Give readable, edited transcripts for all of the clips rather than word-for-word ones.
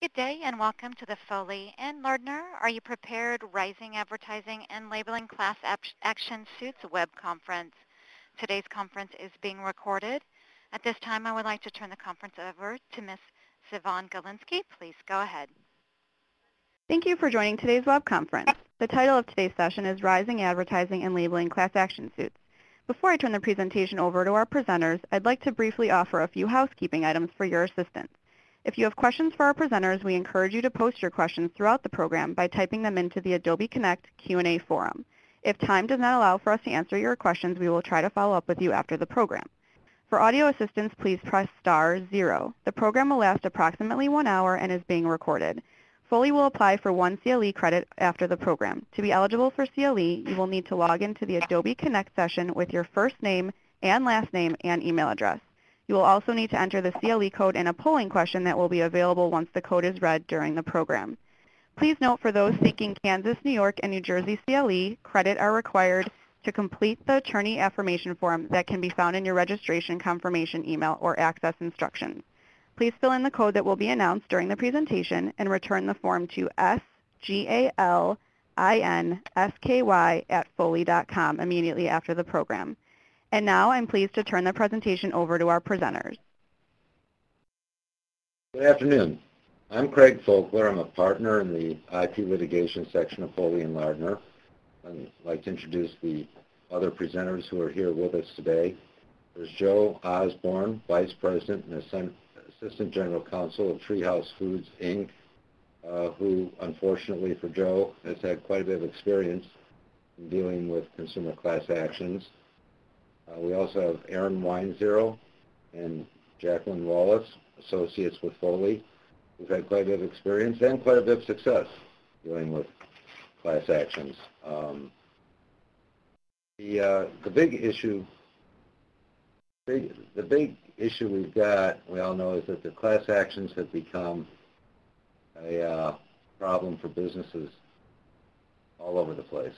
Good day and welcome to the Foley and Lardner Are You Prepared? Rising Advertising and Labeling Class Action Suits web conference. Today's conference is being recorded. At this time, I would like to turn the conference over to Ms. Sivan Galinsky. Please go ahead. Thank you for joining today's web conference. The title of today's session is Rising Advertising and Labeling Class Action Suits. Before I turn the presentation over to our presenters, I'd like to briefly offer a few housekeeping items for your assistance. If you have questions for our presenters, we encourage you to post your questions throughout the program by typing them into the Adobe Connect Q&A forum. If time does not allow for us to answer your questions, we will try to follow up with you after the program. For audio assistance, please press *0. The program will last approximately 1 hour and is being recorded. Foley will apply for 1 CLE credit after the program. To be eligible for CLE, you will need to log into the Adobe Connect session with your first name and last name and email address. You will also need to enter the CLE code in a polling question that will be available once the code is read during the program. Please note, for those seeking Kansas, New York, and New Jersey CLE, credit are required to complete the attorney affirmation form that can be found in your registration confirmation email or access instructions. Please fill in the code that will be announced during the presentation and return the form to sgalinsky@foley.com immediately after the program. And now I'm pleased to turn the presentation over to our presenters. Good afternoon. I'm Craig Folkler. I'm a partner in the IP litigation section of Foley and Lardner. I'd like to introduce the other presenters who are here with us today. There's Joe Osborne, Vice President and Assistant General Counsel of Treehouse Foods, Inc., who, unfortunately for Joe, has had quite a bit of experience in dealing with consumer class actions. We also have Aaron Weinzero and Jacqueline Wallace, associates with Foley, who've had quite a bit of experience and quite a bit of success dealing with class actions. The big issue we've got, we all know, is that the class actions have become a problem for businesses all over the place.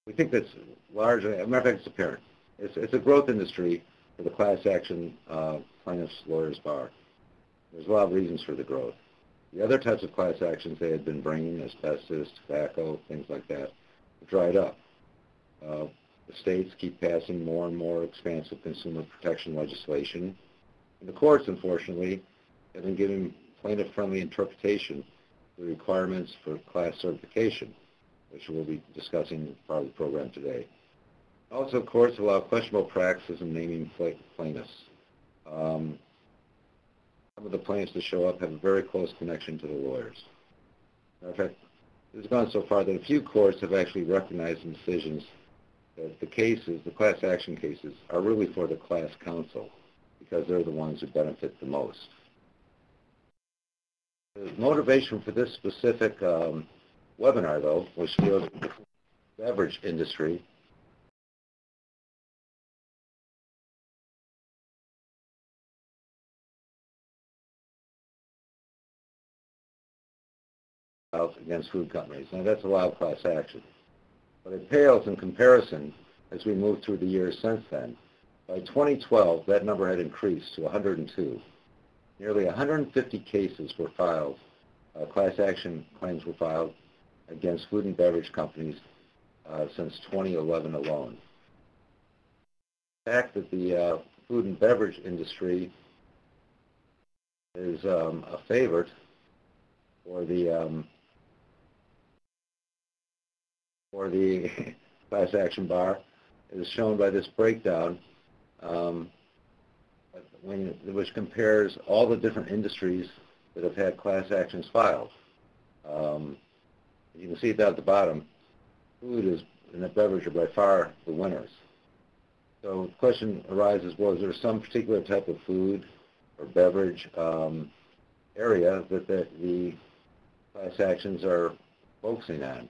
We think that's largely, as a matter of fact, it's apparent. It's a growth industry for the class action plaintiffs' lawyers bar. There's a lot of reasons for the growth. The other types of class actions they had been bringing, asbestos, tobacco, things like that, dried up. The states keep passing more and more expansive consumer protection legislation. And the courts, unfortunately, have been giving plaintiff-friendly interpretation to the requirements for class certification, which we'll be discussing as part of the program today. Also, courts allow questionable practices in naming plaintiffs. Some of the plaintiffs that show up have a very close connection to the lawyers. In fact, it's gone so far that a few courts have actually recognized in decisions that the class action cases, are really for the class counsel because they're the ones who benefit the most. The motivation for this specific webinar, though, which deals with the beverage industry, against food companies. Now, that's a loud class action, but it pales in comparison as we move through the years since then. By 2012, that number had increased to 102. Nearly 150 cases were filed, class action claims were filed against food and beverage companies since 2011 alone. The fact that the food and beverage industry is a favorite for the class action bar is shown by this breakdown, which compares all the different industries that have had class actions filed. You can see it down at the bottom. Food and the beverage are by far the winners. So the question arises, well, is there some particular type of food or beverage area that the class actions are focusing on?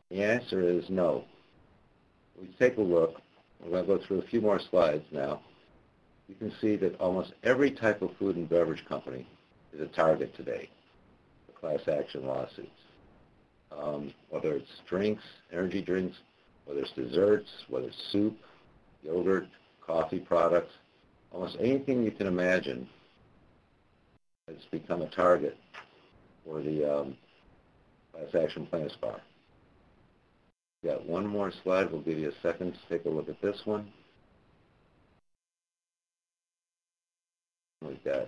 The answer is no. We take a look. We're going to go through a few more slides now. You can see that almost every type of food and beverage company is a target today for class action lawsuits. Whether it's drinks, energy drinks, whether it's desserts, whether it's soup, yogurt, coffee products, almost anything you can imagine It's become a target for the class action plaintiffs bar. We've got one more slide. We'll give you a second to take a look at this one. We've got,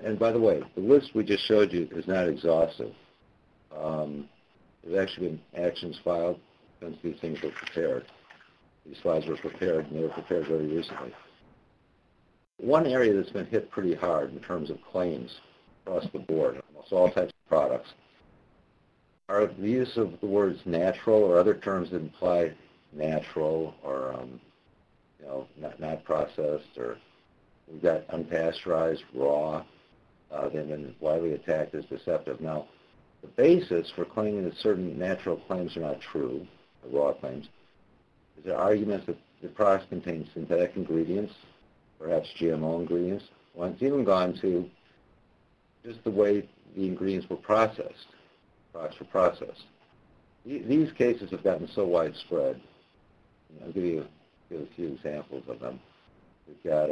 and by the way, the list we just showed you is not exhaustive. There's actually been actions filed since these things were prepared. These slides were prepared, and they were prepared very recently. One area that's been hit pretty hard in terms of claims across the board, almost all types of products, are the use of the words natural or other terms that imply natural or not processed, or we've got unpasteurized, raw. They've been widely attacked as deceptive. Now, the basis for claiming that certain natural claims are not true, the raw claims, is there arguments that the products contain synthetic ingredients, perhaps GMO ingredients. Well, it's even gone to just the way the ingredients were processed, products were processed. These cases have gotten so widespread. I'll give you a few examples of them. We've got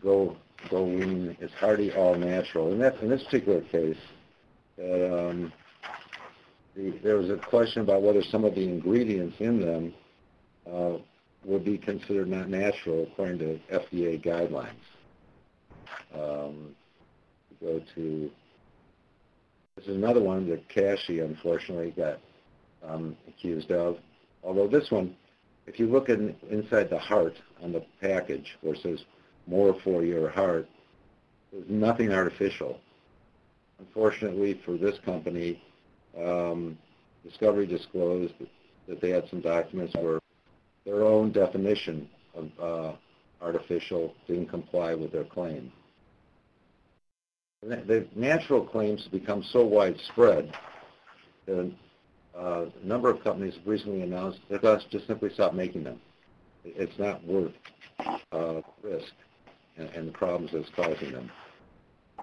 Go Lean is Hardy All Natural. And in this particular case, there was a question about whether some of the ingredients in them would be considered not natural according to FDA guidelines. Go to, this is another one that Cashy unfortunately got accused of. Although this one, if you look inside the heart on the package where it says more for your heart, there's nothing artificial. Unfortunately for this company, Discovery disclosed that they had some documents where their own definition of artificial didn't comply with their claim. The natural claims have become so widespread that a number of companies have recently announced they're going to just simply stop making them. It's not worth risk and the problems that's causing them.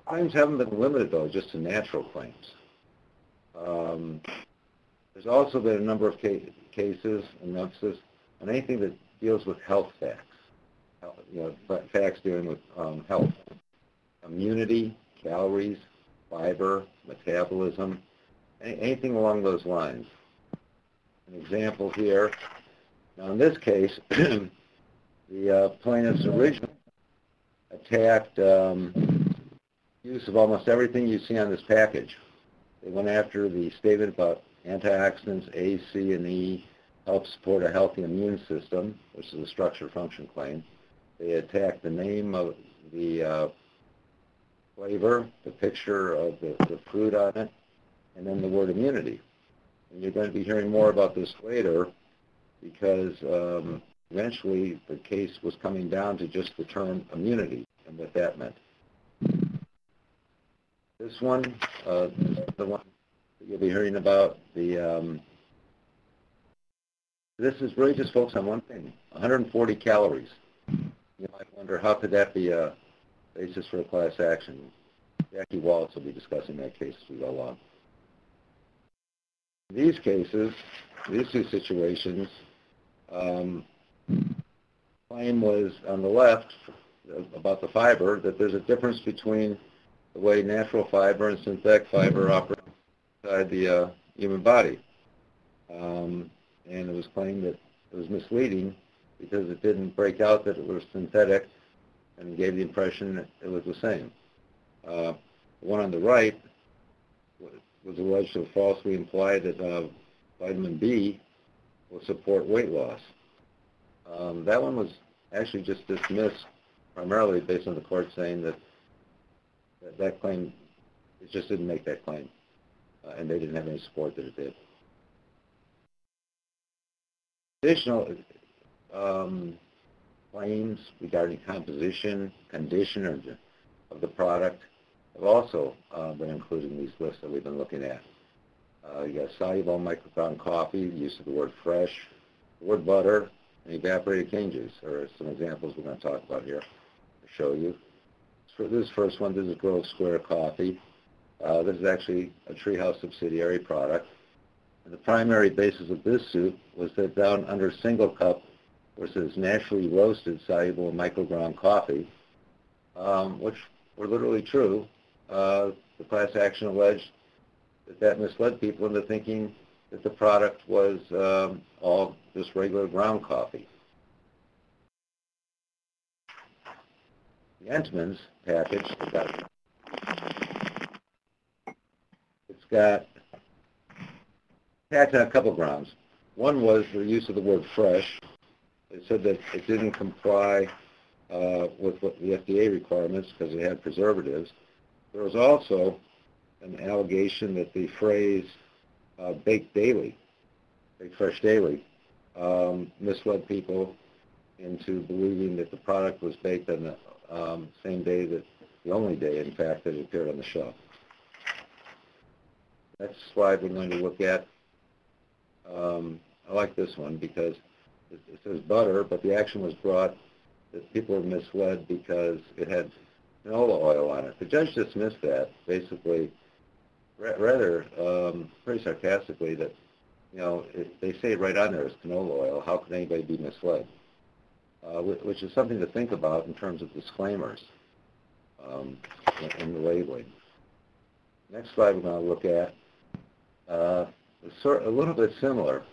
Claims haven't been limited, though, just to natural claims. There's also been a number of cases and emphasis on anything that deals with health facts, facts dealing with health, immunity, calories, fiber, metabolism, anything along those lines. An example here. Now, in this case, the plaintiffs originally attacked use of almost everything you see on this package. They went after the statement about antioxidants A, C, and E help support a healthy immune system, which is a structure-function claim. They attacked the name of the flavor, the picture of the fruit on it, and then the word immunity. And you're going to be hearing more about this later because eventually the case was coming down to just the term immunity and what that meant. This one, the one that you'll be hearing about, this is really just focused on one thing, 140 calories. You might wonder, how could that be a basis for a class action? Jackie Waltz will be discussing that case as we go along. In these cases, these two situations, claim was on the left about the fiber, that there's a difference between the way natural fiber and synthetic fiber operate inside the human body. And it was claimed that it was misleading because it didn't break out that it was synthetic and gave the impression that it was the same. The one on the right was alleged to have falsely implied that vitamin B will support weight loss. That one was actually just dismissed primarily based on the court saying that claim, it just didn't make that claim, and they didn't have any support that it did. Additional claims regarding composition, condition of the product have also been included in these lists that we've been looking at. You got soluble microground coffee, the use of the word fresh, the word butter, and evaporated cane juice are some examples we're going to talk about here to show you. For this first one, this is Grove Square Coffee. This is actually a Treehouse subsidiary product. And the primary basis of this suit was that down under single cup, where it says naturally roasted soluble microground coffee, which were literally true. The class action alleged that misled people into thinking that the product was all just regular ground coffee. The Entman's package, it's got attacked on a couple grounds. One was the use of the word fresh. It said that it didn't comply with what the FDA requirements because it had preservatives. There was also an allegation that the phrase baked daily, baked fresh daily, misled people into believing that the product was baked on the same day, that the only day, in fact, that it appeared on the shelf. Next slide we're going to look at. I like this one because it says butter, but the action was brought that people were misled because it had canola oil on it. The judge dismissed that, basically, rather pretty sarcastically, that, they say right on there is canola oil. How could anybody be misled? Which is something to think about in terms of disclaimers in the labeling. Next slide we're going to look at a little bit similar.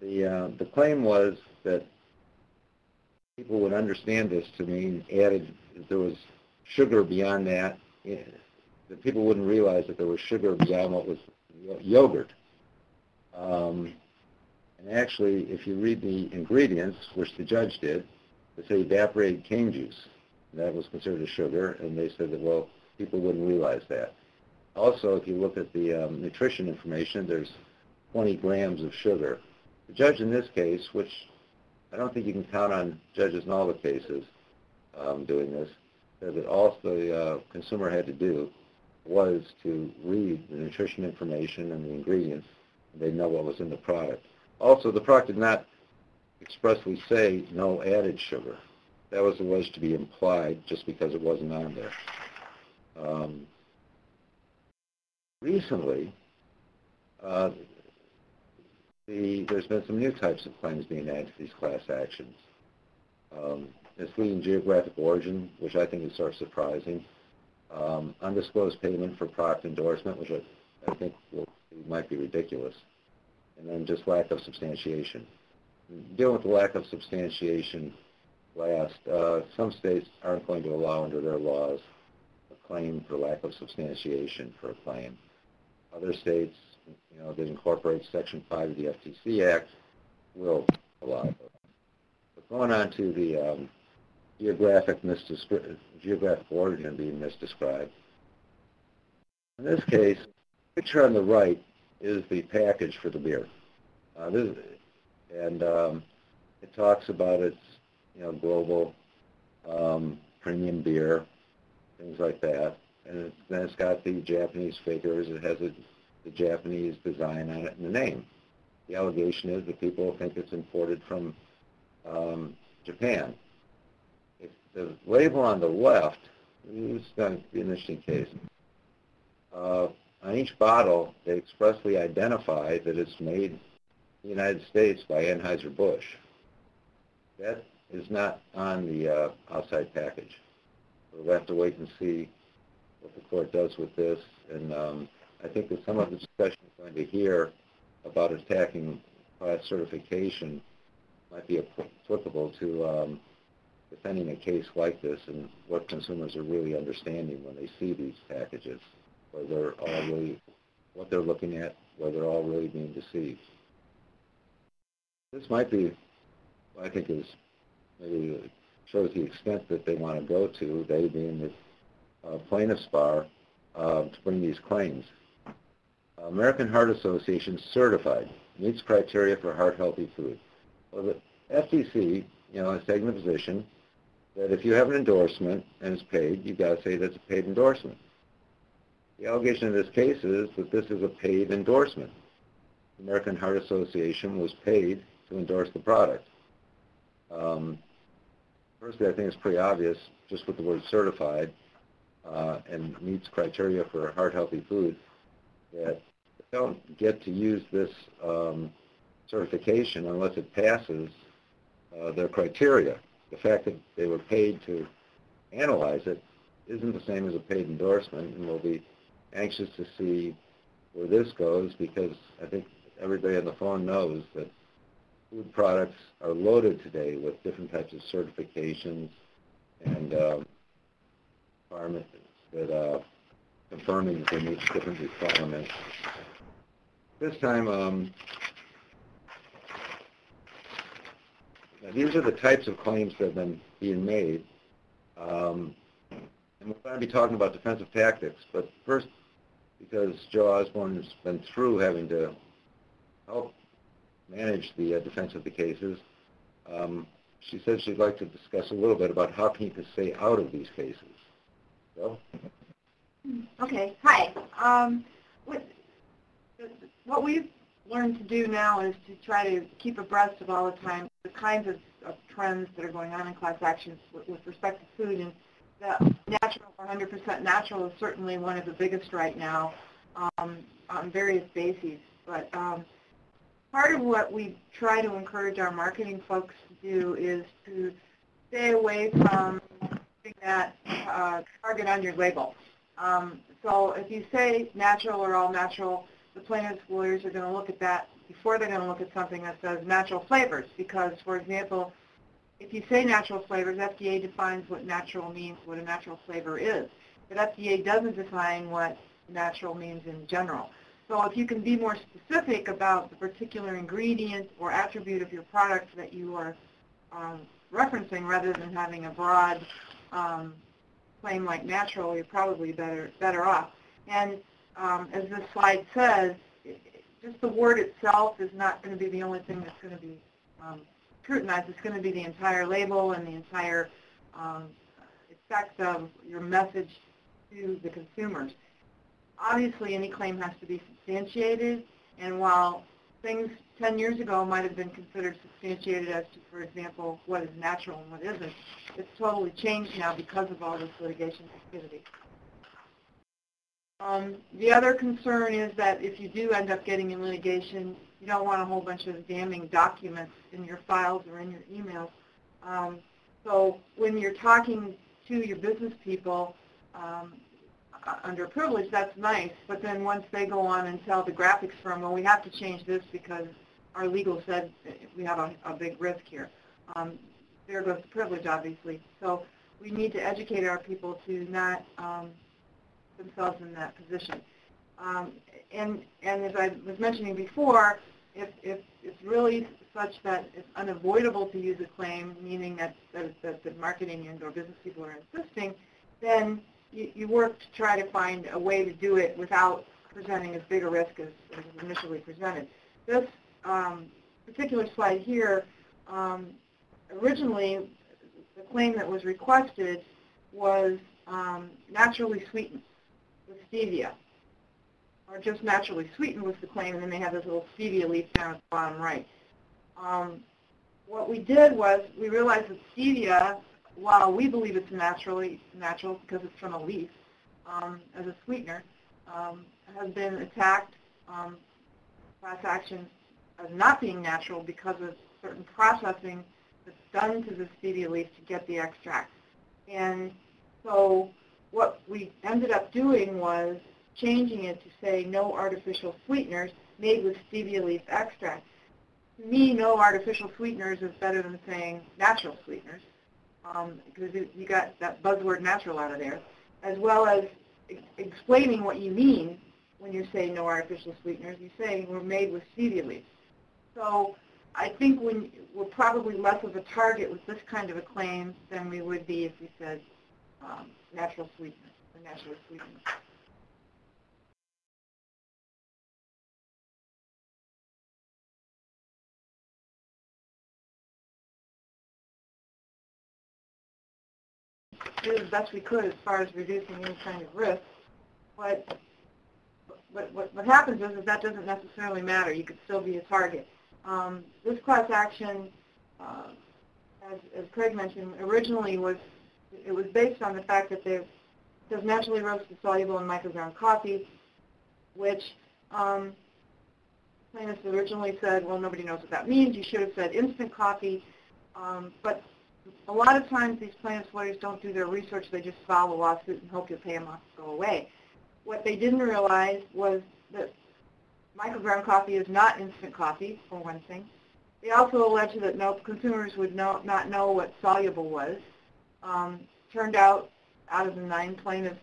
The claim was that people would understand this to mean added, if there was sugar beyond that, that people wouldn't realize that there was sugar beyond what was yogurt. And actually, if you read the ingredients, which the judge did, they say evaporated cane juice. And that was considered a sugar, and they said that, well, people wouldn't realize that. Also, if you look at the nutrition information, there's 20 grams of sugar. The judge in this case, which I don't think you can count on judges in all the cases doing this, said that all the consumer had to do was to read the nutrition information and the ingredients, and they'd know what was in the product. Also, the product did not expressly say no added sugar. That was alleged to be implied just because it wasn't on there. Recently, there's been some new types of claims being added to these class actions. Misleading geographic origin, which I think is sort of surprising. Undisclosed payment for product endorsement, which I think might be ridiculous. And then just lack of substantiation. Dealing with the lack of substantiation last, some states aren't going to allow under their laws a claim for lack of substantiation for a claim. Other states, that incorporate Section 5 of the FTC Act will allow it. But going on to the geographic origin being misdescribed. In this case, the picture on the right is the package for the beer. It talks about its, global premium beer, things like that. And then it's got the Japanese figures. It has the Japanese design on it and the name. The allegation is that people think it's imported from Japan. If the label on the left, this is going to be an interesting case. On each bottle, they expressly identify that it's made in the United States by Anheuser-Busch. That is not on the outside package. So we'll have to wait and see what the court does with this. And I think that some of the discussion we're going to hear about attacking class certification might be applicable to defending a case like this and what consumers are really understanding when they see these packages, whether they're all really what they're looking at, whether they're all really being deceived. This might be, I think, is maybe shows the extent that they want to go to, they being the plaintiff's bar, to bring these claims. American Heart Association certified, meets criteria for heart-healthy food. Well, the FTC, has taken the position that if you have an endorsement and it's paid, you've got to say that's a paid endorsement. The allegation in this case is that this is a paid endorsement. The American Heart Association was paid to endorse the product. Firstly, I think it's pretty obvious, just with the word certified and meets criteria for heart-healthy food, that they don't get to use this certification unless it passes their criteria. The fact that they were paid to analyze it isn't the same as a paid endorsement, and we'll be anxious to see where this goes, because I think everybody on the phone knows that food products are loaded today with different types of certifications and requirements that confirming that they meet different requirements. This time, these are the types of claims that have been being made. And we're going to be talking about defensive tactics, but first, because Joe Osborne has been through having to help manage the defense of the cases, she said she'd like to discuss a little bit about how people stay out of these cases. So? Okay. Hi. What we've learned to do now is to try to keep abreast of all the time the kinds of trends that are going on in class actions with respect to food, and that natural, 100% natural, is certainly one of the biggest right now on various bases. But part of what we try to encourage our marketing folks to do is to stay away from putting that target on your label. So if you say natural or all natural, the plaintiff's lawyers are going to look at that before they're going to look at something that says natural flavors, because, for example, if you say natural flavors, FDA defines what natural means, what a natural flavor is. But FDA doesn't define what natural means in general. So if you can be more specific about the particular ingredient or attribute of your product that you are referencing, rather than having a broad claim like natural, you're probably better off. And as this slide says, just the word itself is not going to be the only thing that's going to be scrutinized. It's going to be the entire label and the entire effect of your message to the consumers. Obviously, any claim has to be substantiated, and while things 10 years ago might have been considered substantiated as to, for example, what is natural and what isn't, it's totally changed now because of all this litigation activity. The other concern is that if you do end up getting in litigation, you don't want a whole bunch of damning documents in your files or in your emails. So when you're talking to your business people under privilege, that's nice, but then once they go on and tell the graphics firm, well, we have to change this because our legal said we have a big risk here. There goes the privilege, obviously. So we need to educate our people to not themselves in that position. And as I was mentioning before, if it's really such that it's unavoidable to use a claim, meaning that the marketing and or business people are insisting, then you work to try to find a way to do it without presenting as big a risk as initially presented. This particular slide here, originally the claim that was requested was naturally sweetened with stevia, or just naturally sweetened was the claim, and then they have this little stevia leaf down at the bottom right. What we did was we realized that stevia, while we believe it's natural because it's from a leaf as a sweetener, has been attacked class action as not being natural because of certain processing that's done to the stevia leaf to get the extract. And so what we ended up doing was changing it to say no artificial sweeteners made with stevia leaf extract. To me, no artificial sweeteners is better than saying natural sweeteners, because you got that buzzword natural out of there, as well as explaining what you mean when you say no artificial sweeteners. You say we're made with stevia leaves. So I think we're probably less of a target with this kind of a claim than we would be if we said natural sweeteners or naturally sweetened. Did as best we could as far as reducing any kind of risk, but what happens is that doesn't necessarily matter. You could still be a target. This class action, as Craig mentioned, originally was based on the fact that it says naturally roasted, soluble, and microground coffee, which plaintiffs originally said, well, nobody knows what that means. You should have said instant coffee, but a lot of times these plaintiffs' lawyers don't do their research. They just file a lawsuit and hope you'll pay them off to go away. What they didn't realize was that microground coffee is not instant coffee, for one thing. They also alleged that consumers would not know what soluble was. Turned out of the 9 plaintiffs,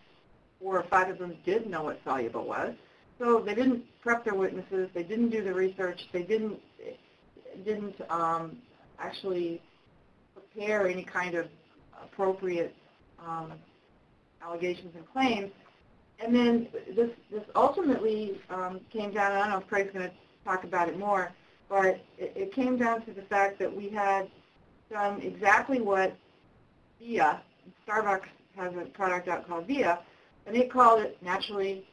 4 or 5 of them did know what soluble was. So they didn't prep their witnesses. They didn't do the research. They didn't actually prepare any kind of appropriate allegations and claims. And then this ultimately came down, I don't know if Craig's going to talk about it more, but it came down to the fact that we had done exactly what Via, Starbucks has a product out called Via, and it called it naturally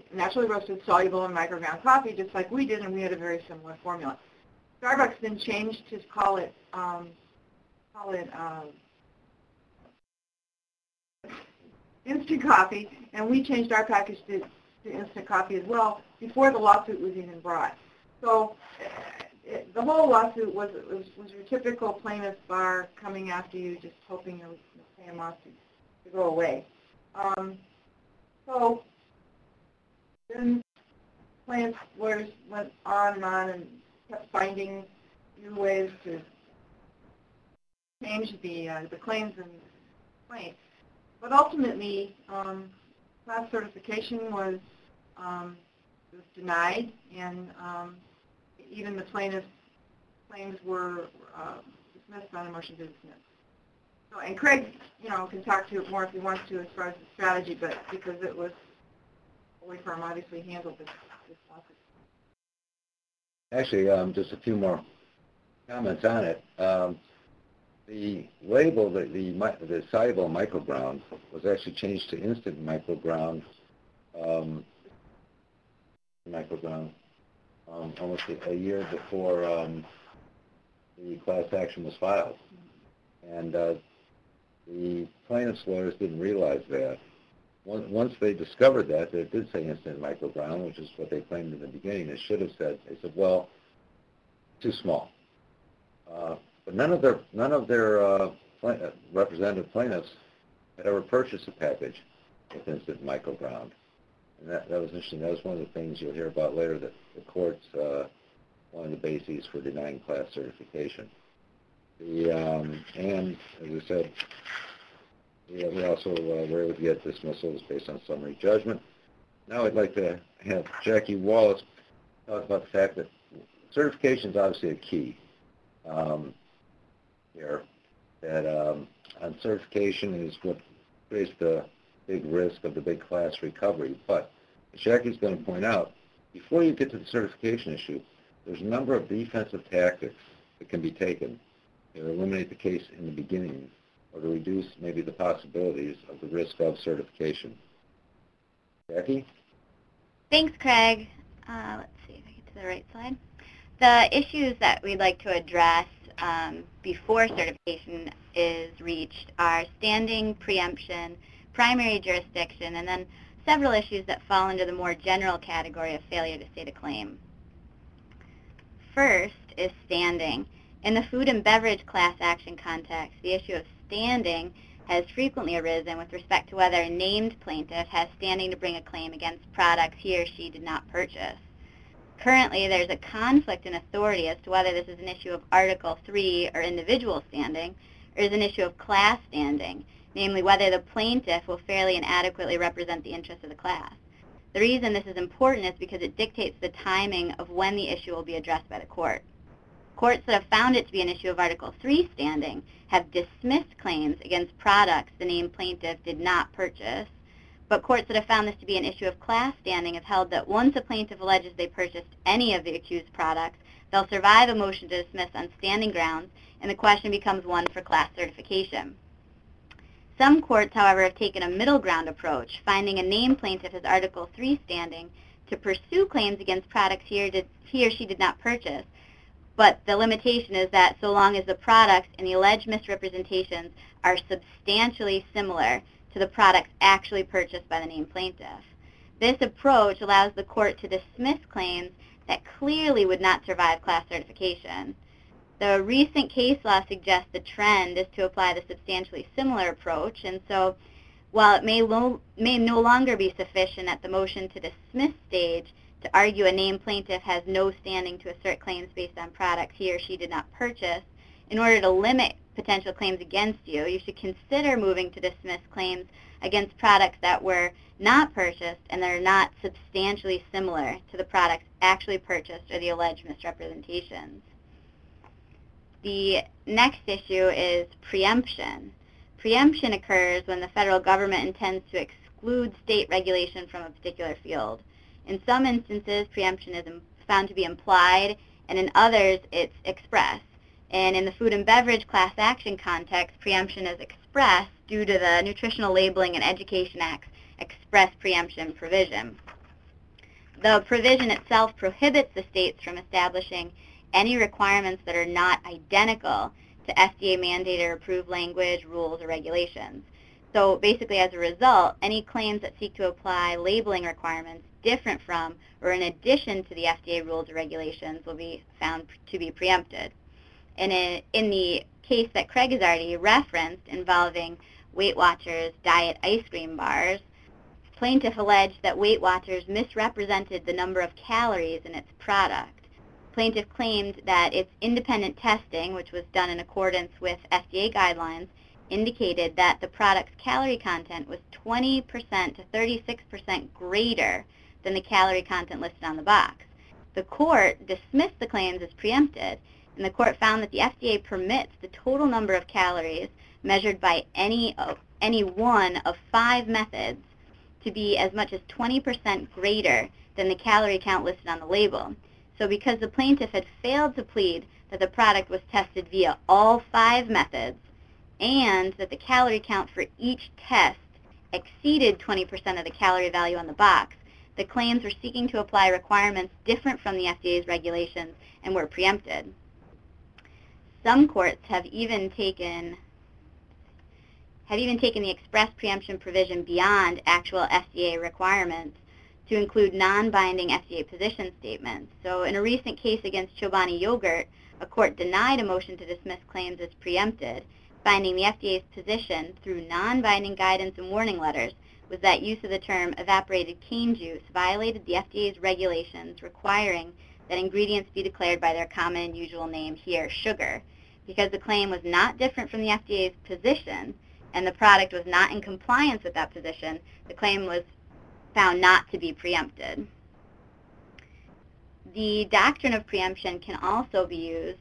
roasted, soluble, and microground coffee, just like we did, and we had a very similar formula. Starbucks then changed to call it instant coffee, and we changed our package to instant coffee as well before the lawsuit was even brought. So the whole lawsuit was your typical plaintiff bar coming after you, just hoping you'll pay them off to go away. So then plaintiffs' lawyers went on and kept finding new ways to change the claims and complaints. But ultimately, class certification was denied, and even the plaintiff's claims were dismissed on a motion to dismiss. So, and Craig, can talk to it more if he wants to as far as the strategy, but because it was Foley firm obviously handled this lawsuit. Actually, just a few more comments on it. The label, the soluble microground, was actually changed to instant microground. Almost a year before the class action was filed, and the plaintiffs' lawyers didn't realize that. Once they discovered that, it did say instant microground, which is what they claimed in the beginning. They should have said. They said, well, too small. But none of their representative plaintiffs had ever purchased a package with instant microground. And that was interesting. That was one of the things you'll hear about later, that the courts, one of the bases for denying class certification. And as I said, we also were able to get dismissals based on summary judgment. Now I'd like to have Jackie Wallace talk about the fact that certification is obviously a key here. That on certification is what creates the big risk of the big class recovery. But as Jackie's going to point out, before you get to the certification issue, there's a number of defensive tactics that can be taken to eliminate the case in the beginning, or to reduce maybe the possibilities of the risk of certification. Jackie? Thanks, Craig. Let's see if I get to the right slide. The issues that we'd like to address before certification is reached are standing, preemption, primary jurisdiction, and then several issues that fall into the more general category of failure to state a claim. First is standing. In the food and beverage class action context, the issue of standing has frequently arisen with respect to whether a named plaintiff has standing to bring a claim against products he or she did not purchase. Currently, there's a conflict in authority as to whether this is an issue of Article 3 or individual standing, or is an issue of class standing, namely whether the plaintiff will fairly and adequately represent the interests of the class. The reason this is important is because it dictates the timing of when the issue will be addressed by the court. Courts that have found it to be an issue of Article 3 standing have dismissed claims against products the named plaintiff did not purchase, but courts that have found this to be an issue of class standing have held that once a plaintiff alleges they purchased any of the accused products, they'll survive a motion to dismiss on standing grounds, and the question becomes one for class certification. Some courts, however, have taken a middle ground approach, finding a named plaintiff as Article 3 standing to pursue claims against products he or she did not purchase, but the limitation is that so long as the products and the alleged misrepresentations are substantially similar to the products actually purchased by the named plaintiff. This approach allows the court to dismiss claims that clearly would not survive class certification. The recent case law suggests the trend is to apply the substantially similar approach, and so while it may no longer be sufficient at the motion to dismiss stage to argue a named plaintiff has no standing to assert claims based on products he or she did not purchase, in order to limit potential claims against you, you should consider moving to dismiss claims against products that were not purchased and that are not substantially similar to the products actually purchased or the alleged misrepresentations. The next issue is preemption. Preemption occurs when the federal government intends to exclude state regulation from a particular field. In some instances, preemption is found to be implied, and in others, it's express. And in the food and beverage class action context, preemption is expressed due to the Nutritional Labeling and Education Act's express preemption provision. The provision itself prohibits the states from establishing any requirements that are not identical to FDA-mandated or approved language, rules, or regulations. So basically, as a result, any claims that seek to apply labeling requirements different from or in addition to the FDA rules or regulations will be found to be preempted. And in the case that Craig has already referenced involving Weight Watchers diet ice cream bars, plaintiff alleged that Weight Watchers misrepresented the number of calories in its product. Plaintiff claimed that its independent testing, which was done in accordance with FDA guidelines, indicated that the product's calorie content was 20% to 36% greater than the calorie content listed on the box. The court dismissed the claims as preempted, and the court found that the FDA permits the total number of calories measured by any one of 5 methods to be as much as 20% greater than the calorie count listed on the label. So because the plaintiff had failed to plead that the product was tested via all 5 methods and that the calorie count for each test exceeded 20% of the calorie value on the box, the claims were seeking to apply requirements different from the FDA's regulations and were preempted. Some courts have even taken the express preemption provision beyond actual FDA requirements to include non-binding FDA position statements. So in a recent case against Chobani Yogurt, a court denied a motion to dismiss claims as preempted, finding the FDA's position through non-binding guidance and warning letters was that use of the term evaporated cane juice violated the FDA's regulations requiring that ingredients be declared by their common and usual name, here, sugar. Because the claim was not different from the FDA's position and the product was not in compliance with that position, the claim was found not to be preempted. The doctrine of preemption can also be used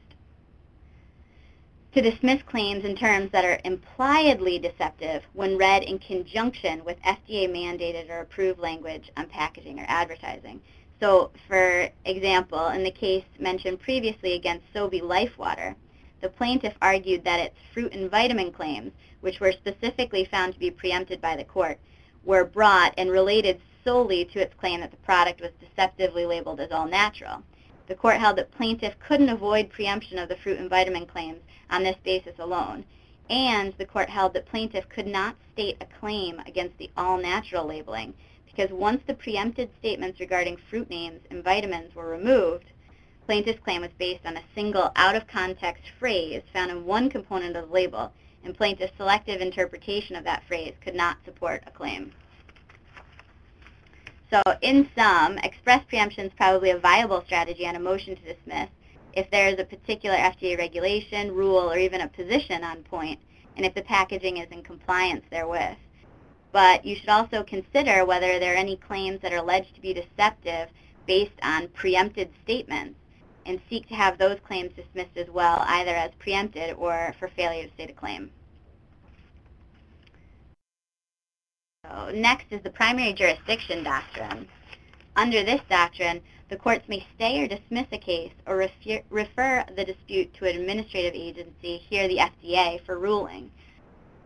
to dismiss claims in terms that are impliedly deceptive when read in conjunction with FDA-mandated or approved language on packaging or advertising. So, for example, in the case mentioned previously against Sobe LifeWater, the plaintiff argued that its fruit and vitamin claims, which were specifically found to be preempted by the court, were brought and related solely to its claim that the product was deceptively labeled as all natural. The court held that plaintiff couldn't avoid preemption of the fruit and vitamin claims on this basis alone, and the court held that plaintiff could not state a claim against the all natural labeling because once the preempted statements regarding fruit names and vitamins were removed, plaintiff's claim was based on a single out-of-context phrase found in one component of the label, and plaintiff's selective interpretation of that phrase could not support a claim. So in sum, express preemption is probably a viable strategy on a motion to dismiss if there is a particular FDA regulation, rule, or even a position on point, and if the packaging is in compliance therewith. But you should also consider whether there are any claims that are alleged to be deceptive based on preempted statements, and seek to have those claims dismissed as well, either as preempted or for failure to state a claim. So next is the primary jurisdiction doctrine. Under this doctrine, the courts may stay or dismiss a case or refer the dispute to an administrative agency, here the FDA, for ruling.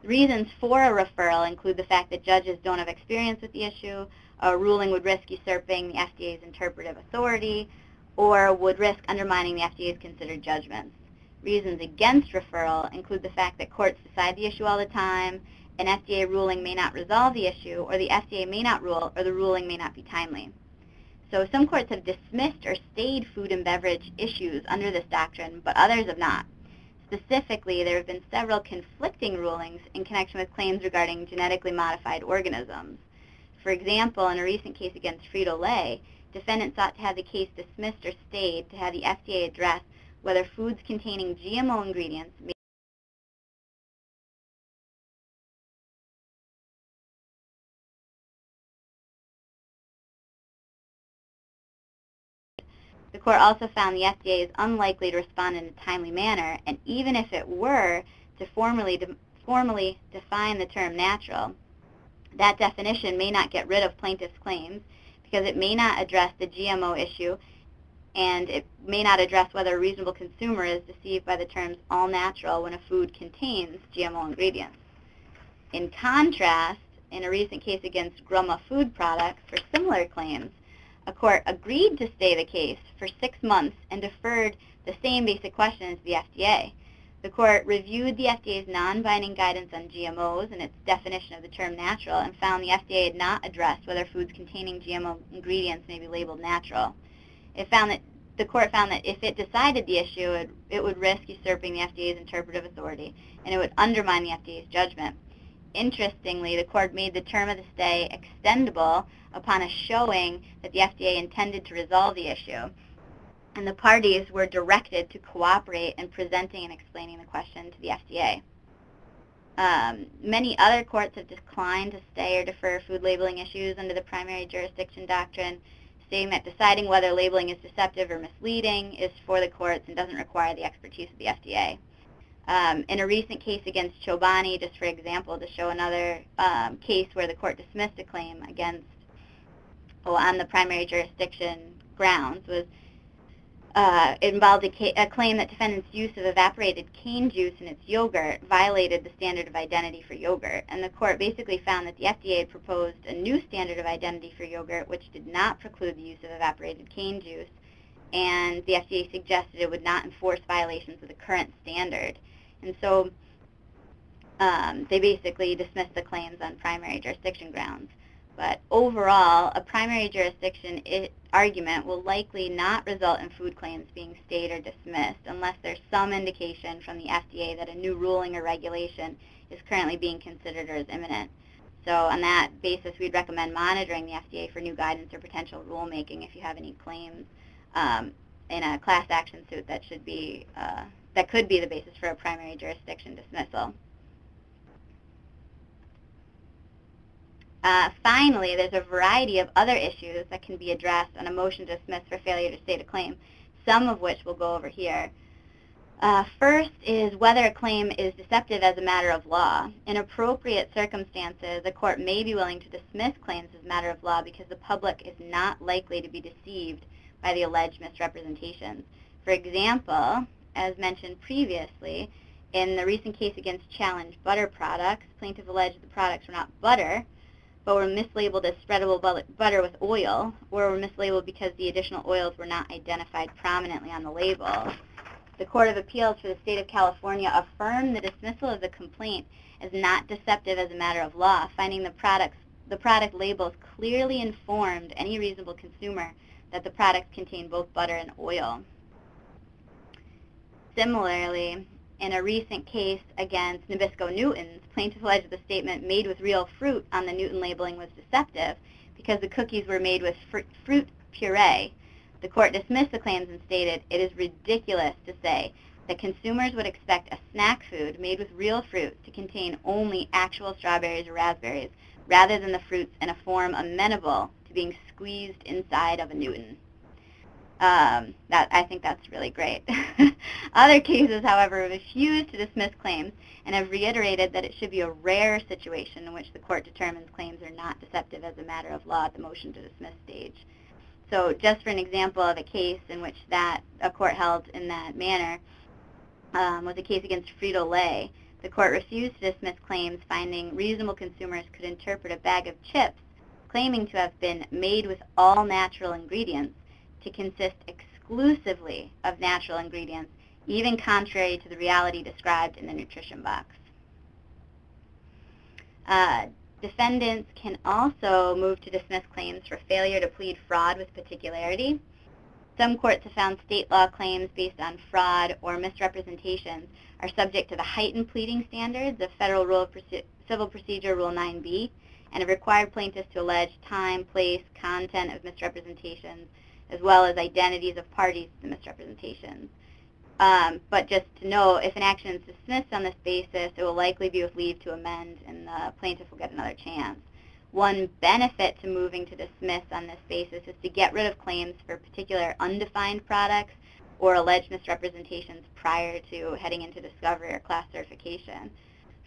Reasons for a referral include the fact that judges don't have experience with the issue, a ruling would risk usurping the FDA's interpretive authority, or would risk undermining the FDA's considered judgments. Reasons against referral include the fact that courts decide the issue all the time, an FDA ruling may not resolve the issue, or the FDA may not rule, or the ruling may not be timely. So some courts have dismissed or stayed food and beverage issues under this doctrine, but others have not. Specifically, there have been several conflicting rulings in connection with claims regarding genetically modified organisms. For example, in a recent case against Frito-Lay, defendants sought to have the case dismissed or stayed to have the FDA address whether foods containing GMO ingredients may The court also found the FDA is unlikely to respond in a timely manner, and even if it were to formally define the term natural, that definition may not get rid of plaintiff's claims because it may not address the GMO issue, and it may not address whether a reasonable consumer is deceived by the terms all natural when a food contains GMO ingredients. In contrast, in a recent case against Grumma Food Products for similar claims, a court agreed to stay the case for 6 months and deferred the same basic question to the FDA. The court reviewed the FDA's non-binding guidance on GMOs and its definition of the term natural and found the FDA had not addressed whether foods containing GMO ingredients may be labeled natural. The court found that if it decided the issue, it would risk usurping the FDA's interpretive authority, and it would undermine the FDA's judgment. Interestingly, the court made the term of the stay extendable upon a showing that the FDA intended to resolve the issue, and the parties were directed to cooperate in presenting and explaining the question to the FDA. Many other courts have declined to stay or defer food labeling issues under the primary jurisdiction doctrine, stating that deciding whether labeling is deceptive or misleading is for the courts and doesn't require the expertise of the FDA. In a recent case against Chobani, just for example, to show another case where the court dismissed a claim against, on the primary jurisdiction grounds, was it involved a claim that defendants' use of evaporated cane juice in its yogurt violated the standard of identity for yogurt. And the court basically found that the FDA had proposed a new standard of identity for yogurt, which did not preclude the use of evaporated cane juice, and the FDA suggested it would not enforce violations of the current standard. And so they basically dismissed the claims on primary jurisdiction grounds. But overall, a primary jurisdiction argument will likely not result in food claims being stayed or dismissed unless there's some indication from the FDA that a new ruling or regulation is currently being considered or is imminent. So on that basis, we'd recommend monitoring the FDA for new guidance or potential rulemaking if you have any claims in a class action suit that should be that could be the basis for a primary jurisdiction dismissal. Finally, there's a variety of other issues that can be addressed on a motion to dismiss for failure to state a claim, some of which we'll go over here. First is whether a claim is deceptive as a matter of law. In appropriate circumstances, the court may be willing to dismiss claims as a matter of law because the public is not likely to be deceived by the alleged misrepresentations. For example, as mentioned previously, in the recent case against Challenge Butter Products, plaintiff alleged the products were not butter, but were mislabeled as spreadable butter with oil, or were mislabeled because the additional oils were not identified prominently on the label. The Court of Appeals for the State of California affirmed the dismissal of the complaint as not deceptive as a matter of law, finding the product labels clearly informed any reasonable consumer that the products contain both butter and oil. Similarly, in a recent case against Nabisco Newtons, plaintiff alleged the statement made with real fruit on the Newton labeling was deceptive because the cookies were made with fruit puree. The court dismissed the claims and stated, it is ridiculous to say that consumers would expect a snack food made with real fruit to contain only actual strawberries or raspberries, rather than the fruits in a form amenable to being squeezed inside of a Newton. I think that's really great. Other cases, however, refused to dismiss claims and have reiterated that it should be a rare situation in which the court determines claims are not deceptive as a matter of law at the motion to dismiss stage. So just for an example of a case in which a court held in that manner was a case against Frito-Lay. The court refused to dismiss claims, finding reasonable consumers could interpret a bag of chips claiming to have been made with all natural ingredients to consist exclusively of natural ingredients, even contrary to the reality described in the nutrition box. Defendants can also move to dismiss claims for failure to plead fraud with particularity. Some courts have found state law claims based on fraud or misrepresentations are subject to the heightened pleading standards of Federal Rule of Civil Procedure Rule 9b, and have required plaintiffs to allege time, place, content of misrepresentations, as well as identities of parties to the misrepresentations. But just to know, if an action is dismissed on this basis, it will likely be with leave to amend, and the plaintiff will get another chance. One benefit to moving to dismiss on this basis is to get rid of claims for particular undefined products or alleged misrepresentations prior to heading into discovery or class certification.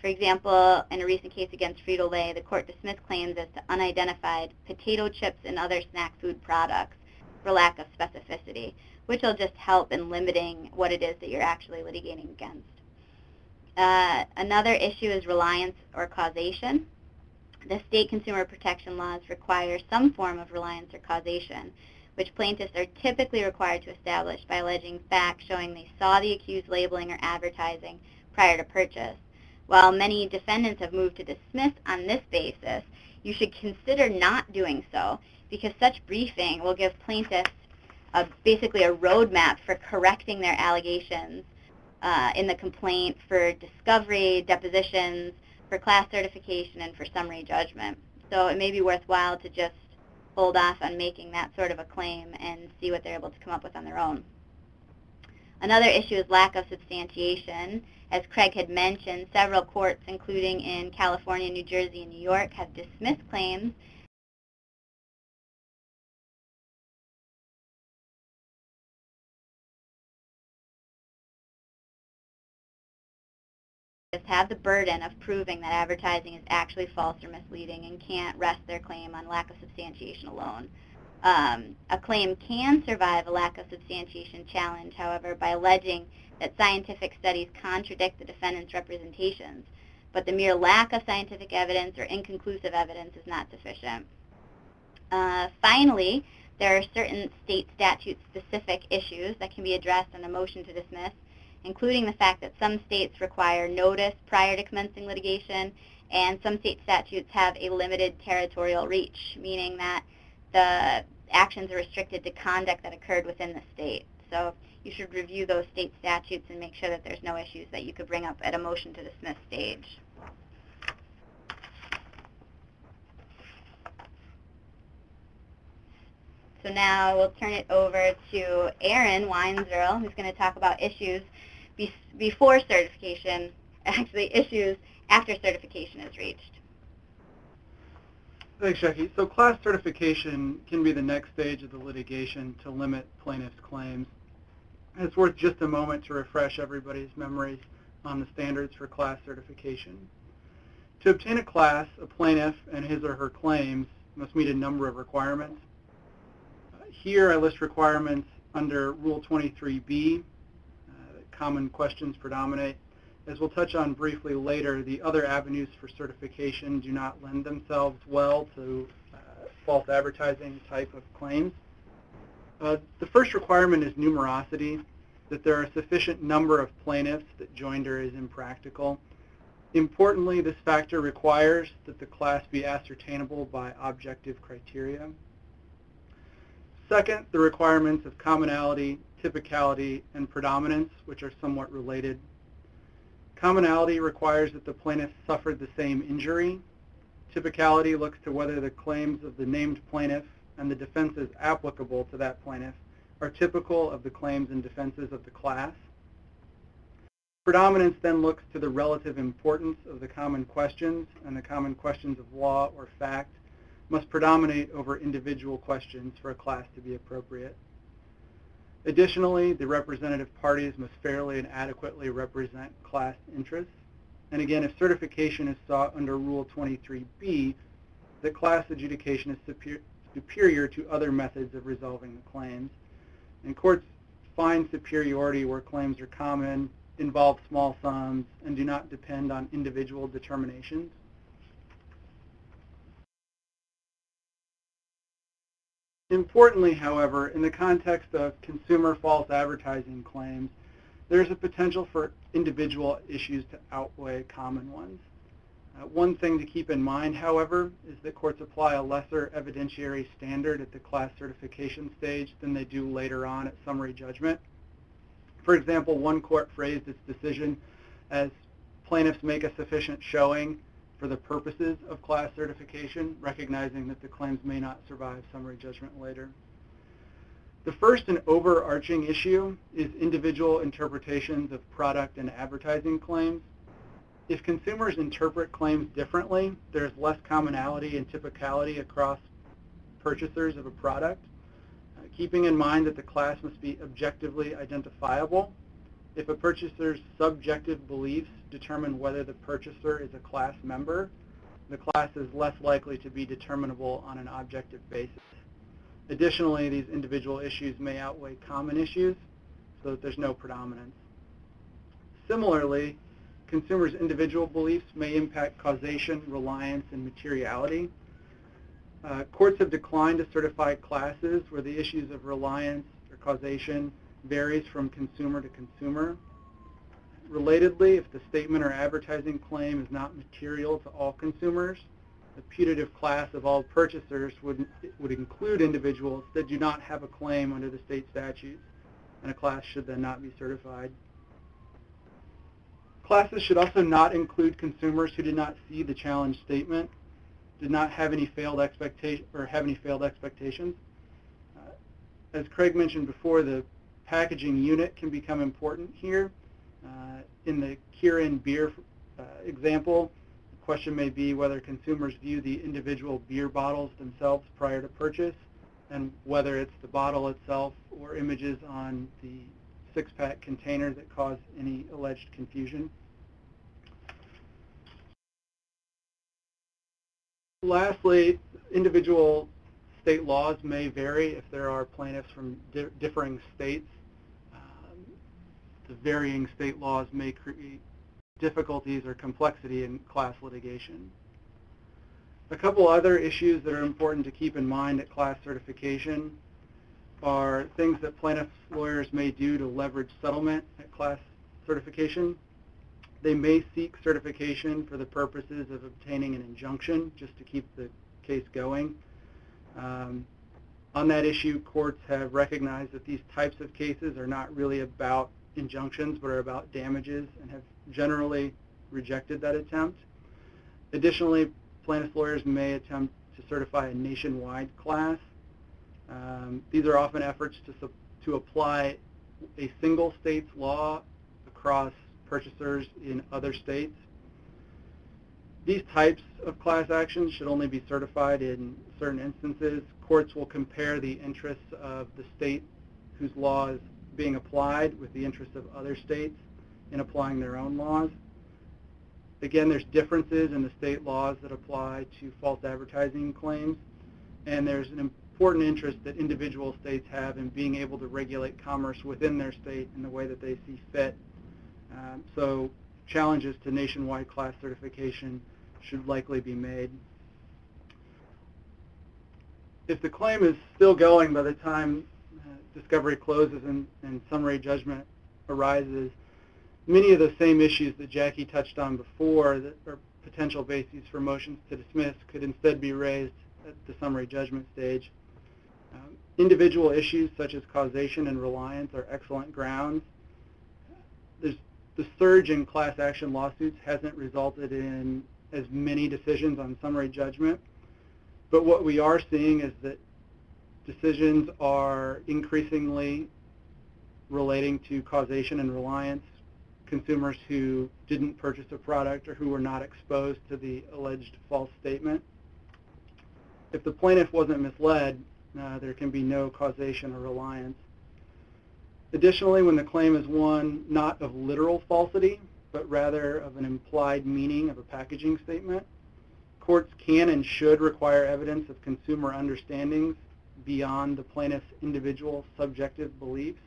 For example, in a recent case against Frito-Lay, the court dismissed claims as to unidentified potato chips and other snack food products for lack of specificity, which will just help in limiting what it is that you're actually litigating against. Another issue is reliance or causation. The state consumer protection laws require some form of reliance or causation, which plaintiffs are typically required to establish by alleging facts showing they saw the accused labeling or advertising prior to purchase. While many defendants have moved to dismiss on this basis, you should consider not doing so, because such briefing will give plaintiffs basically a roadmap for correcting their allegations in the complaint for discovery, depositions, for class certification, and for summary judgment. So it may be worthwhile to just hold off on making that sort of a claim and see what they're able to come up with on their own. Another issue is lack of substantiation. As Craig had mentioned, several courts, including in California, New Jersey, and New York, have dismissed claims have the burden of proving that advertising is actually false or misleading and can't rest their claim on lack of substantiation alone. A claim can survive a lack of substantiation challenge, however, by alleging that scientific studies contradict the defendant's representations, but the mere lack of scientific evidence or inconclusive evidence is not sufficient. Finally, there are certain state statute-specific issues that can be addressed on a motion to dismiss, including the fact that some states require notice prior to commencing litigation, and some state statutes have a limited territorial reach, meaning that the actions are restricted to conduct that occurred within the state. So you should review those state statutes and make sure that there's no issues that you could bring up at a motion to dismiss stage. So now we'll turn it over to Aaron Weinzierl, who's going to talk about issues before certification, actually issues after certification is reached. Thanks, Jackie. So class certification can be the next stage of the litigation to limit plaintiffs' claims. And it's worth just a moment to refresh everybody's memories on the standards for class certification. To obtain a class, a plaintiff and his or her claims must meet a number of requirements. Here I list requirements under Rule 23B. Common questions predominate. As we'll touch on briefly later, the other avenues for certification do not lend themselves well to false advertising type of claims. The first requirement is numerosity, that there are a sufficient number of plaintiffs that joinder is impractical. Importantly, this factor requires that the class be ascertainable by objective criteria. Second, the requirements of commonality, typicality, and predominance, which are somewhat related. Commonality requires that the plaintiff suffered the same injury. Typicality looks to whether the claims of the named plaintiff and the defenses applicable to that plaintiff are typical of the claims and defenses of the class. Predominance then looks to the relative importance of the common questions, and the common questions of law or fact must predominate over individual questions for a class to be appropriate. Additionally, the representative parties must fairly and adequately represent class interests. And again, if certification is sought under Rule 23B, the class adjudication is superior to other methods of resolving the claims. And courts find superiority where claims are common, involve small sums, and do not depend on individual determinations. Importantly, however, in the context of consumer false advertising claims, there's a potential for individual issues to outweigh common ones. One thing to keep in mind, however, is that courts apply a lesser evidentiary standard at the class certification stage than they do later on at summary judgment. For example, one court phrased its decision as plaintiffs make a sufficient showing for the purposes of class certification, recognizing that the claims may not survive summary judgment later. The first and overarching issue is individual interpretations of product and advertising claims. If consumers interpret claims differently, there's less commonality and typicality across purchasers of a product. Keeping in mind that the class must be objectively identifiable. If a purchaser's subjective beliefs determine whether the purchaser is a class member, the class is less likely to be determinable on an objective basis. Additionally, these individual issues may outweigh common issues so that there's no predominance. Similarly, consumers' individual beliefs may impact causation, reliance, and materiality. Courts have declined to certify classes where the issues of reliance or causation varies from consumer to consumer. Relatedly, if the statement or advertising claim is not material to all consumers, the putative class of all purchasers would include individuals that do not have a claim under the state statutes, and a class should then not be certified. Classes should also not include consumers who did not see the challenge statement, did not have any failed expectations. As Craig mentioned before, the packaging unit can become important here. In the Kirin beer example, the question may be whether consumers view the individual beer bottles themselves prior to purchase, and whether it's the bottle itself or images on the six-pack container that cause any alleged confusion. Lastly, individual state laws may vary if there are plaintiffs from differing states. The varying state laws may create difficulties or complexity in class litigation. A couple other issues that are important to keep in mind at class certification are things that plaintiffs' lawyers may do to leverage settlement at class certification. They may seek certification for the purposes of obtaining an injunction just to keep the case going. On that issue, courts have recognized that these types of cases are not really about injunctions, but are about damages, and have generally rejected that attempt. Additionally, plaintiffs' lawyers may attempt to certify a nationwide class. These are often efforts to apply a single state's law across purchasers in other states. These types of class actions should only be certified in certain instances. Courts will compare the interests of the state whose law is being applied with the interests of other states in applying their own laws. Again, there's differences in the state laws that apply to false advertising claims, and there's an important interest that individual states have in being able to regulate commerce within their state in the way that they see fit. So challenges to nationwide class certification should likely be made. If the claim is still going by the time discovery closes and summary judgment arises, many of the same issues that Jackie touched on before that are potential bases for motions to dismiss could instead be raised at the summary judgment stage. Individual issues such as causation and reliance are excellent grounds. The surge in class action lawsuits hasn't resulted in as many decisions on summary judgment, but what we are seeing is that decisions are increasingly relating to causation and reliance, consumers who didn't purchase a product or who were not exposed to the alleged false statement. If the plaintiff wasn't misled, there can be no causation or reliance. Additionally, when the claim is one not of literal falsity, but rather of an implied meaning of a packaging statement, courts can and should require evidence of consumer understandings beyond the plaintiff's individual subjective beliefs.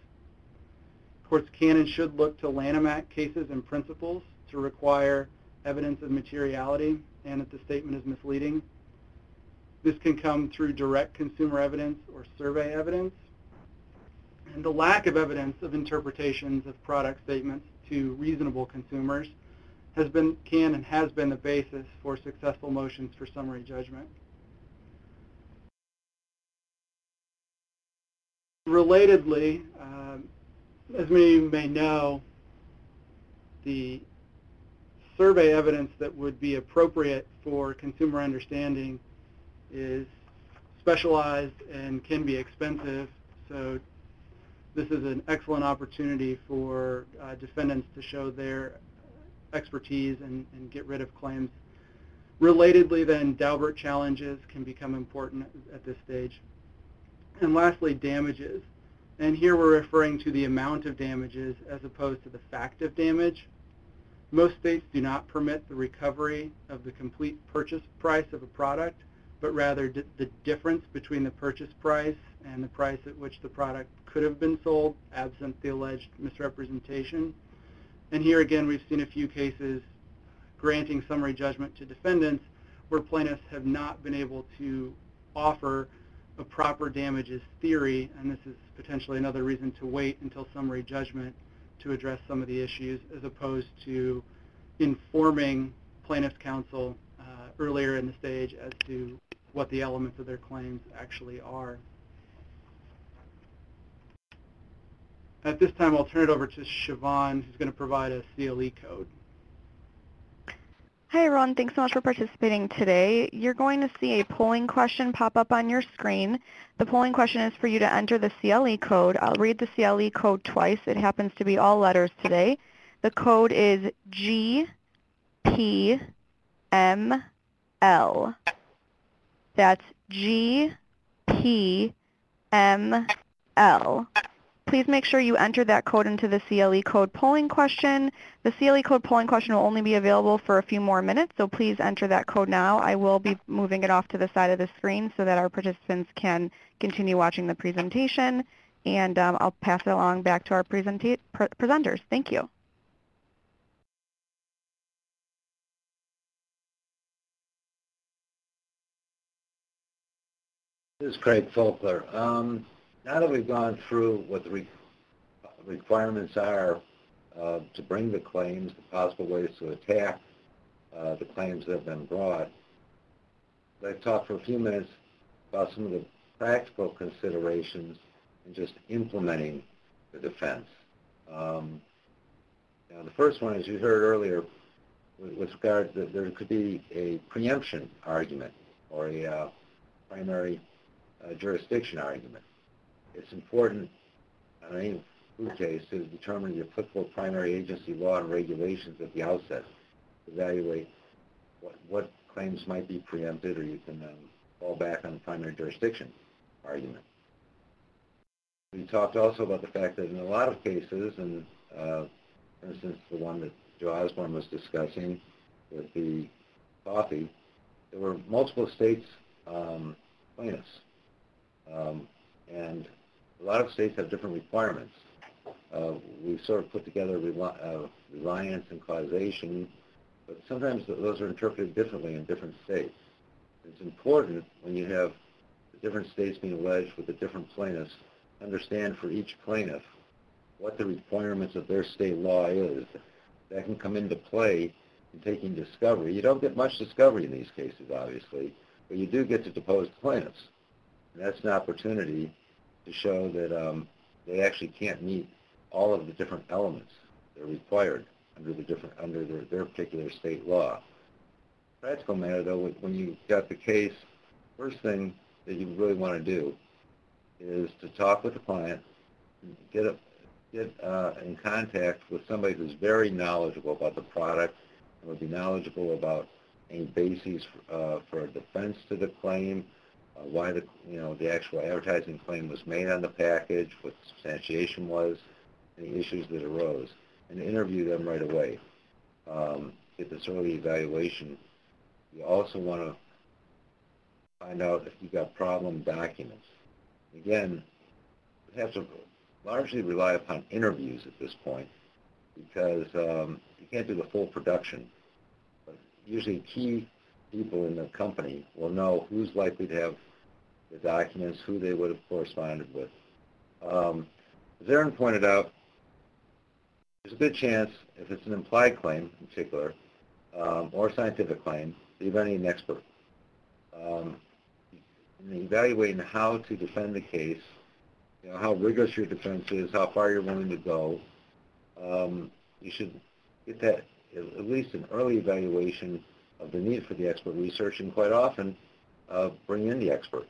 Courts can and should look to Lanham Act cases and principles to require evidence of materiality and that the statement is misleading. This can come through direct consumer evidence or survey evidence. And the lack of evidence of interpretations of product statements to reasonable consumers can and has been the basis for successful motions for summary judgment. Relatedly, as many of you may know, the survey evidence that would be appropriate for consumer understanding is specialized and can be expensive, so this is an excellent opportunity for defendants to show their expertise and get rid of claims. Relatedly, then, Daubert challenges can become important at this stage. And lastly, damages. And here we're referring to the amount of damages as opposed to the fact of damage. Most states do not permit the recovery of the complete purchase price of a product, but rather the difference between the purchase price and the price at which the product could have been sold, absent the alleged misrepresentation. And here again, we've seen a few cases granting summary judgment to defendants where plaintiffs have not been able to offer a proper damages theory, and this is potentially another reason to wait until summary judgment to address some of the issues, as opposed to informing plaintiff's counsel earlier in the stage as to what the elements of their claims actually are. At this time, I'll turn it over to Siobhan, who's going to provide a CLE code. Hi everyone, thanks so much for participating today. You're going to see a polling question pop up on your screen. The polling question is for you to enter the CLE code. I'll read the CLE code twice. It happens to be all letters today. The code is GPML. That's GPML. Please make sure you enter that code into the CLE code polling question. The CLE code polling question will only be available for a few more minutes, so please enter that code now. I will be moving it off to the side of the screen so that our participants can continue watching the presentation, and I'll pass it along back to our presenters. Thank you. This is Craig Folkler. Now that we've gone through what the requirements are to bring the claims, the possible ways to attack the claims that have been brought, I've talked for a few minutes about some of the practical considerations in just implementing the defense. Now, the first one, as you heard earlier, with regard to there could be a preemption argument or a primary jurisdiction argument. It's important in any food case to determine the applicable primary agency law and regulations at the outset, evaluate what claims might be preempted, or you can fall back on the primary jurisdiction argument. We talked also about the fact that in a lot of cases, and for instance, the one that Joe Osborne was discussing with the coffee, there were multiple states plaintiffs, and a lot of states have different requirements. We've sort of put together reliance and causation, but sometimes those are interpreted differently in different states. It's important when you have the different states being alleged with the different plaintiffs, understand for each plaintiff what the requirements of their state law is. That can come into play in taking discovery. You don't get much discovery in these cases, obviously, but you do get to depose the plaintiffs. And that's an opportunity to show that they actually can't meet all of the different elements that are required under their particular state law. Practical matter, though, when you got the case, first thing that you really want to do is to talk with the client, get in contact with somebody who's very knowledgeable about the product and would be knowledgeable about any bases for a defense to the claim, why the actual advertising claim was made on the package, what the substantiation was, any issues that arose, and interview them right away. Get this early evaluation. You also want to find out if you've got problem documents. Again, you have to largely rely upon interviews at this point because you can't do the full production. But usually key people in the company will know who's likely to have the documents, who they would have corresponded with. As Aaron pointed out, there's a good chance, if it's an implied claim in particular, or scientific claim, you're going to need an expert. In evaluating how to defend the case, how rigorous your defense is, how far you're willing to go, you should get that at least an early evaluation of the need for the expert research, and quite often bring in the expert.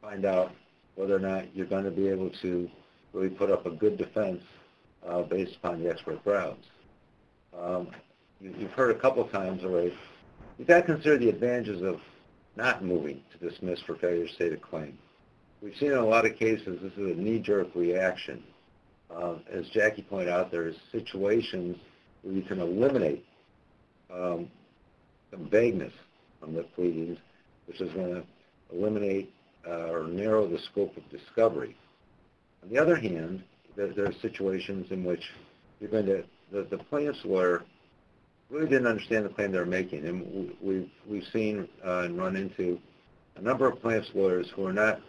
Find out whether or not you're going to be able to really put up a good defense based upon the expert grounds. You've heard a couple of times already, you've got to consider the advantages of not moving to dismiss for failure to state a claim. We've seen in a lot of cases this is a knee-jerk reaction. As Jackie pointed out, there's situations where you can eliminate some vagueness from the pleadings, which is going to eliminate or narrow the scope of discovery. On the other hand, there are situations in which you're going to, the plaintiff's lawyer really didn't understand the claim they're making, and we've seen and run into a number of plaintiff's lawyers who are not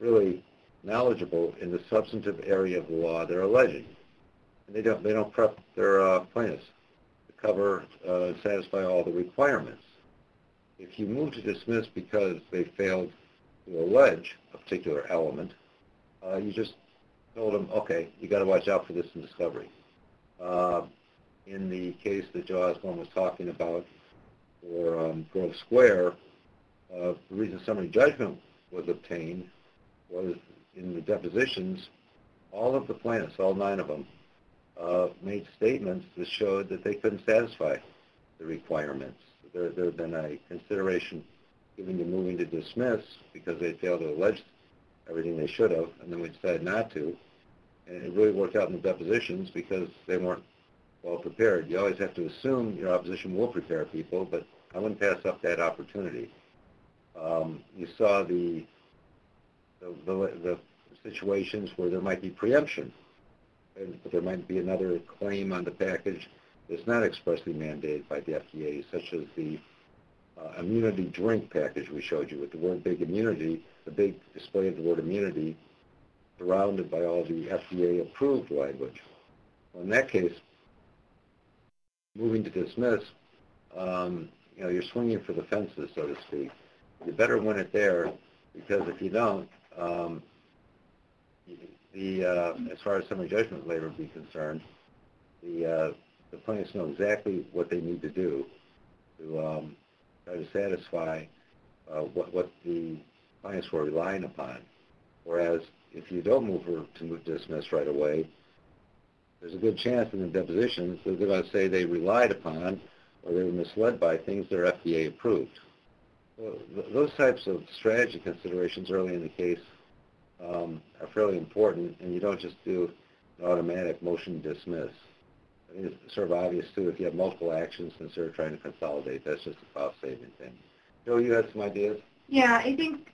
really knowledgeable in the substantive area of the law they're alleging, and they don't prep their plaintiffs to cover and satisfy all the requirements. If you move to dismiss because they failed to allege a particular element, you just told them, okay, you got to watch out for this in discovery. In the case that Joe Osborne was talking about for Grove Square, the reason summary judgment was obtained was in the depositions, all of the plaintiffs, all 9 of them, made statements that showed that they couldn't satisfy the requirements. There had been a consideration given to moving to dismiss because they failed to allege everything they should have, and then we decided not to. And it really worked out in the depositions because they weren't well prepared. You always have to assume your opposition will prepare people, but I wouldn't pass up that opportunity. You saw the situations where there might be preemption, but there might be another claim on the package that's not expressly mandated by the FDA, such as the immunity drink package we showed you with the word big immunity, the big display of the word immunity surrounded by all the FDA-approved language. Well, in that case, moving to dismiss, you're swinging for the fences, so to speak. You better win it there, because if you don't, as far as summary judgment later be concerned, the plaintiffs know exactly what they need to do to try to satisfy what the plaintiffs were relying upon. Whereas if you don't move to dismiss right away, there's a good chance in the depositions that they're going to say they relied upon or they were misled by things that are FDA approved. So those types of strategy considerations early in the case are fairly important, and you don't just do an automatic motion to dismiss. I think it's sort of obvious, too, if you have multiple actions instead of trying to consolidate. That's just a cost-saving thing. Joe, you had some ideas? Yeah, I think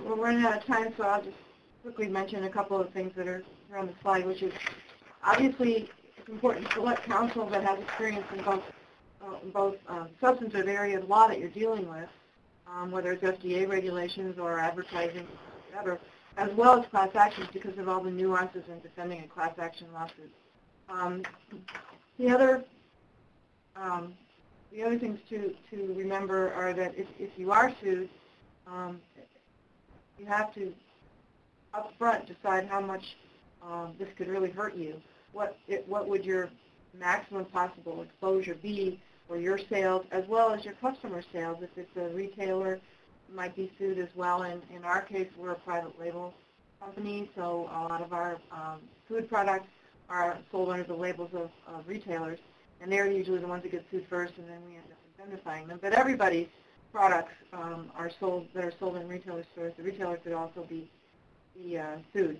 we're running out of time, so I'll just quickly mention a couple of things that are on the slide, which is obviously it's important to let counsel that has experience in both substantive area of law that you're dealing with, whether it's FDA regulations or advertising, whatever, as well as class actions because of all the nuances in defending a class action lawsuit. The other things to remember are that if you are sued, you have to up front decide how much this could really hurt you. What would your maximum possible exposure be for your sales as well as your customer sales? If it's a retailer, you might be sued as well. And in our case, we're a private label company, so a lot of our food products are sold under the labels of retailers, and they're usually the ones that get sued first, and then we end up indemnifying them. But everybody's products are sold in retailer stores. The retailer could also be sued.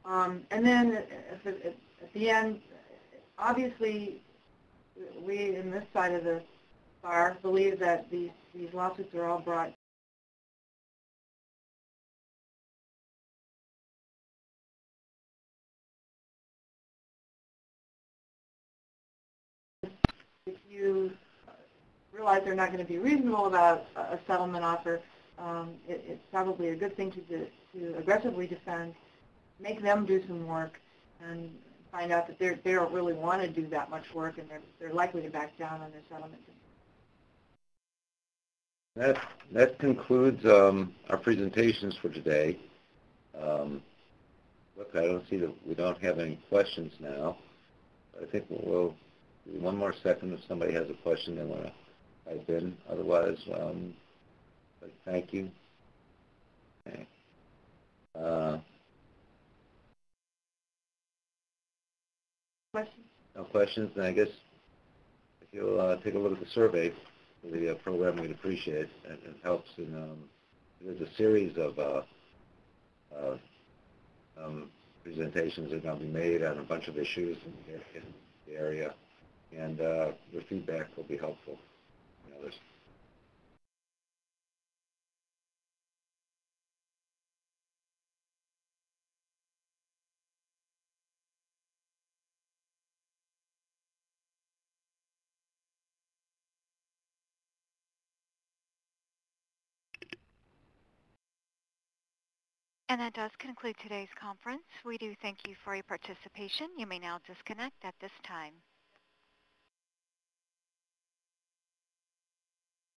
And then at the end, obviously, we in this side of the bar believe that these lawsuits are all brought if you realize they're not going to be reasonable about a settlement offer, it's probably a good thing to aggressively defend, make them do some work, and find out that they don't really want to do that much work, and they're likely to back down on their settlement. That concludes our presentations for today. Look, I don't see that we don't have any questions now. I think we'll do one more second if somebody has a question they want to type in. Otherwise, thank you. Okay. Questions? No questions, then I guess if you'll take a look at the survey for the program, we'd appreciate it. It helps in, there's a series of presentations that are going to be made on a bunch of issues in the area, and your feedback will be helpful. And that does conclude today's conference. We do thank you for your participation. You may now disconnect at this time.